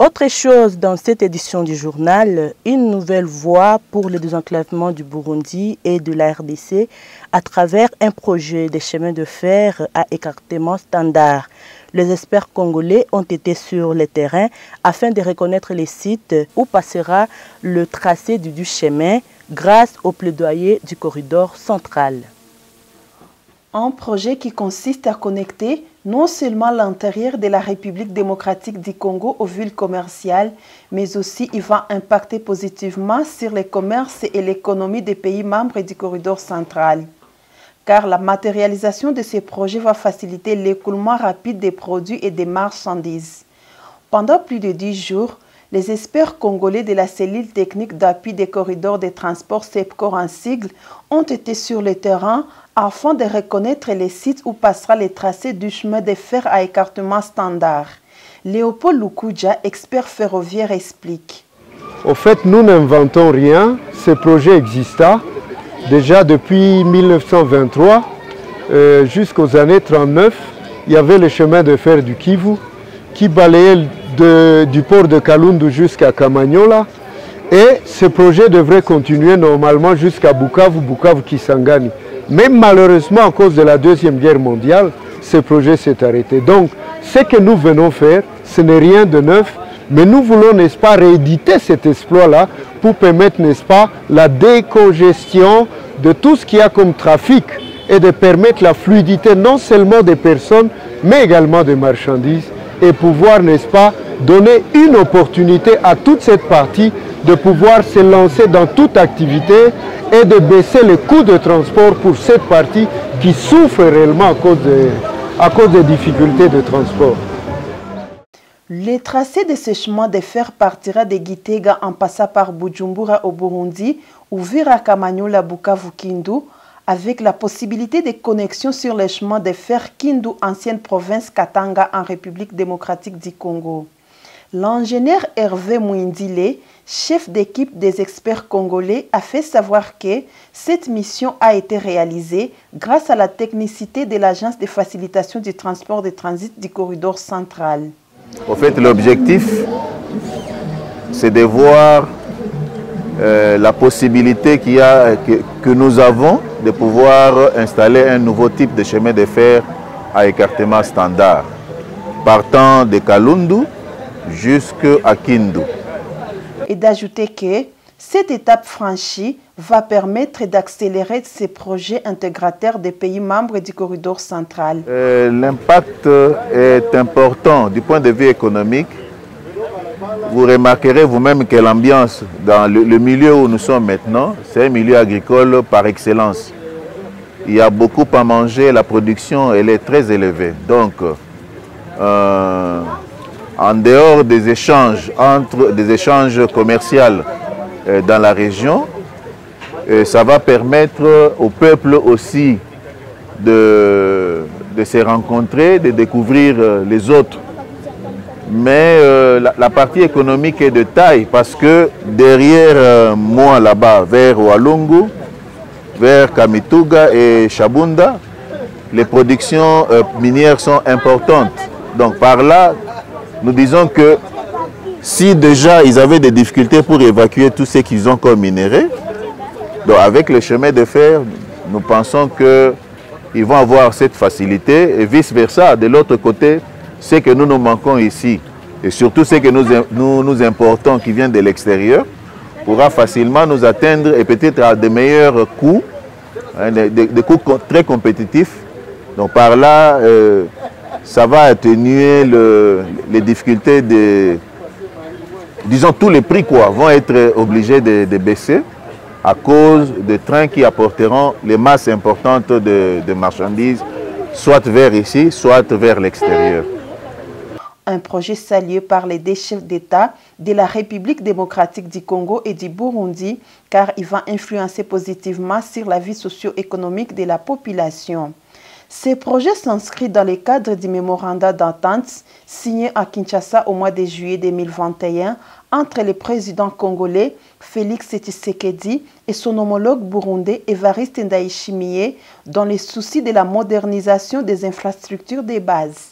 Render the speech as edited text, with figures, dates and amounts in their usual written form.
Autre chose dans cette édition du journal, une nouvelle voie pour le désenclavement du Burundi et de la RDC à travers un projet de chemin de fer à écartement standard. Les experts congolais ont été sur le terrain afin de reconnaître les sites où passera le tracé du chemin grâce au plaidoyer du corridor central. Un projet qui consiste à connecter non seulement l'intérieur de la République démocratique du Congo aux villes commerciales, mais aussi il va impacter positivement sur le commerce et l'économie des pays membres du corridor central. Car la matérialisation de ces projets va faciliter l'écoulement rapide des produits et des marchandises. Pendant plus de 10 jours, les experts congolais de la cellule technique d'appui des corridors de transport CEPCOR en sigle ont été sur le terrain afin de reconnaître les sites où passera le tracé du chemin de fer à écartement standard. Léopold Lukuja, expert ferroviaire, explique. Au fait, nous n'inventons rien. Ce projet exista déjà depuis 1923 jusqu'aux années 39. Il y avait le chemin de fer du Kivu qui balayait du port de Kalundu jusqu'à Kamanyola. Et ce projet devrait continuer normalement jusqu'à Bukavu, Bukavu-Kisangani. Mais malheureusement, à cause de la Deuxième Guerre mondiale, ce projet s'est arrêté. Donc, ce que nous venons faire, ce n'est rien de neuf, mais nous voulons, n'est-ce pas, rééditer cet exploit-là pour permettre, n'est-ce pas, la décongestion de tout ce qu'il y a comme trafic et de permettre la fluidité non seulement des personnes, mais également des marchandises et pouvoir, n'est-ce pas, donner une opportunité à toute cette partie de pouvoir se lancer dans toute activité et de baisser les coûts de transport pour cette partie qui souffre réellement à cause des difficultés de transport. Le tracé de ce chemin de fer partira de Gitega en passant par Bujumbura au Burundi, ouvrir à Kamanyola, Bukavu, Kindu, avec la possibilité de connexion sur le chemin de fer Kindu, ancienne province Katanga en République démocratique du Congo. L'ingénieur Hervé Mouindile, chef d'équipe des experts congolais, a fait savoir que cette mission a été réalisée grâce à la technicité de l'Agence de facilitation du transport de transit du corridor central. En fait, l'objectif, c'est de voir la possibilité que nous avons de pouvoir installer un nouveau type de chemin de fer à écartement standard, partant de Kalundu jusqu'à Kindu. Et d'ajouter que cette étape franchie va permettre d'accélérer ces projets intégrateurs des pays membres du corridor central. L'impact est important du point de vue économique. Vous remarquerez vous-même que l'ambiance dans le milieu où nous sommes maintenant, c'est un milieu agricole par excellence. Il y a beaucoup à manger, la production elle est très élevée. Donc, en dehors des échanges, des échanges commerciaux dans la région, ça va permettre au peuple aussi de se rencontrer, de découvrir les autres. Mais la partie économique est de taille parce que derrière moi là-bas, vers Walungu, vers Kamituga et Shabunda, les productions minières sont importantes. Donc par là, nous disons que si déjà ils avaient des difficultés pour évacuer tout ce qu'ils ont comme minéraux, donc avec le chemin de fer, nous pensons qu'ils vont avoir cette facilité et vice-versa. De l'autre côté, ce que nous manquons ici, et surtout ce que nous importons qui vient de l'extérieur, pourra facilement nous atteindre et peut-être à de meilleurs coûts, hein, des coûts très compétitifs. Donc par là, ça va atténuer les difficultés disons tous les prix vont être obligés de baisser à cause de trains qui apporteront les masses importantes de marchandises, soit vers ici, soit vers l'extérieur. Un projet salué par les deux chefs d'État de la République démocratique du Congo et du Burundi, car il va influencer positivement sur la vie socio-économique de la population. Ce projet s'inscrit dans le cadre du mémorandum d'entente signé à Kinshasa au mois de juillet 2021 entre le président congolais Félix Tshisekedi et son homologue burundais Évariste Ndayishimiye dans les soucis de la modernisation des infrastructures de base.